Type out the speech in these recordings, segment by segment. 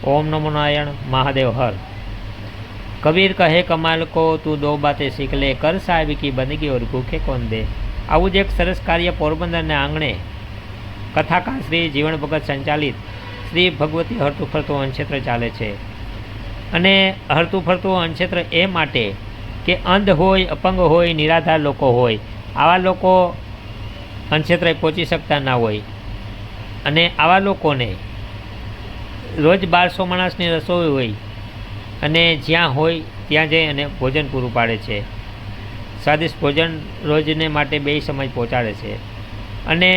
ओम नमो नारायण महादेव हर। कबीर कहे कमाल को तू दो बातें सीख ले, कर साहिब की बंदगी और भूखे कौन दे। આવું જ એક સરસ કાર્ય પોરબંદરના આંગણે કથાકાર શ્રી જીવણ ભગત સંચાલિત શ્રી ભગવતી હરતું ફરતું અન્નક્ષેત્ર ચાલે છે। અને હરતું ફરતું અન્નક્ષેત્ર એ માટે કે અંધ હોય, અપંગ હોય, નિરાધાર લોકો હોય, આવા લોકો અન્નક્ષેત્રે પહોંચી શકતા ના હોય અને આવા લોકોને રોજ 1200 માણસની રસોઈ હોય અને જ્યાં હોય ત્યાં જઈ અને ભોજન પૂરું પાડે છે। સ્વાદિષ્ટ ભોજન રોજને માટે 2 સમય પહોંચાડે છે। અને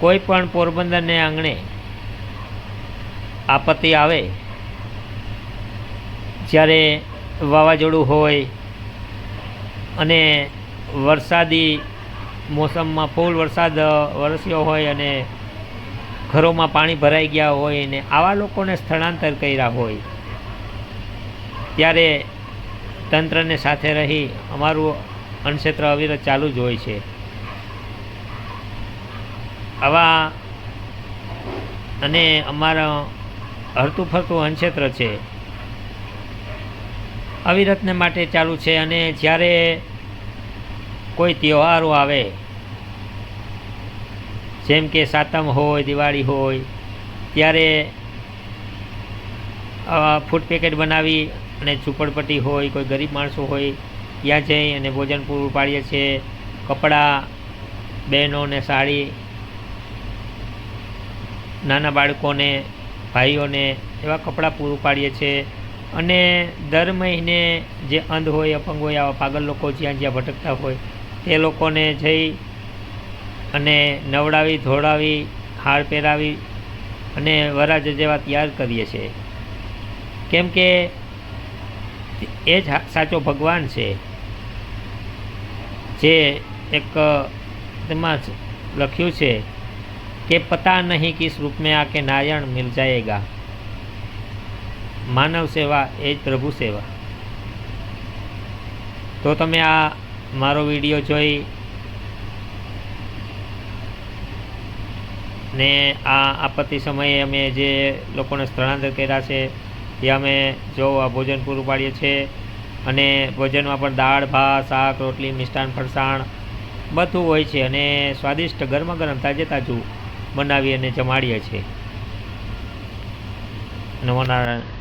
કોઈ પણ પોરબંદરને આંગણે આપત્તિ આવે, જ્યારે વાવાઝોડું હોય અને વરસાદી મોસમમાં ફૂલ વરસાદ વરસ્યો હોય અને ઘરોમાં પાણી ભરાઈ ગયા હોય ને આવા લોકોને સ્થળાંતર કર્યા હોય, ત્યારે તંત્રને સાથે રહી અમારું અન્નક્ષેત્ર અવિરત ચાલુ જ હોય છે। આવા અને અમારા હરતું ફરતું અન્નક્ષેત્ર છે અવિરતને માટે ચાલુ છે। અને જ્યારે કોઈ તહેવારો આવે, જેમ કે સાતમ હોય, દિવાળી હોય, ત્યારે ફૂડ પેકેટ બનાવી અને ઝૂંપડપટ્ટી હોય, કોઈ ગરીબ માણસો હોય ત્યાં જઈ અને ભોજન પૂરું પાડીએ છીએ। કપડાં, બહેનોને સાડી, નાના બાળકોને, ભાઈઓને એવા કપડાં પૂરું પાડીએ છીએ। અને દર મહિને જે અંધ હોય, અપંગ હોય, આવા પાગલ લોકો જ્યાં જ્યાં ભટકતા હોય તે લોકોને જઈ અને નવડાવી, ધોળાવી, હાર પહેરાવી અને વરરાજા જેવા તૈયાર કરીએ છીએ। કેમ કે એ જ સાચો ભગવાન છે, જે એક તેમાં લખ્યું છે કે પતા નહીં કિસ રૂપ में आके नारायण मिल जाएगा। માનવ સેવા એ જ પ્રભુ સેવા। તો તમે આ મારો વિડીયો જોઈ ને આ આપત્તિ સમયે અમે જે લોકોને સ્થળાંતર કર્યા છે ત્યાં અમે જો આ ભોજન પૂરું પાડીએ છીએ। અને ભોજનમાં પણ દાળ, ભાત, શાક, રોટલી, મિષ્ટાન, ફરસાણ બધું હોય છે અને સ્વાદિષ્ટ ગરમા ગરમ તાજે તાજું બનાવી અને જમાડીએ છીએ। નમો નારાયણ।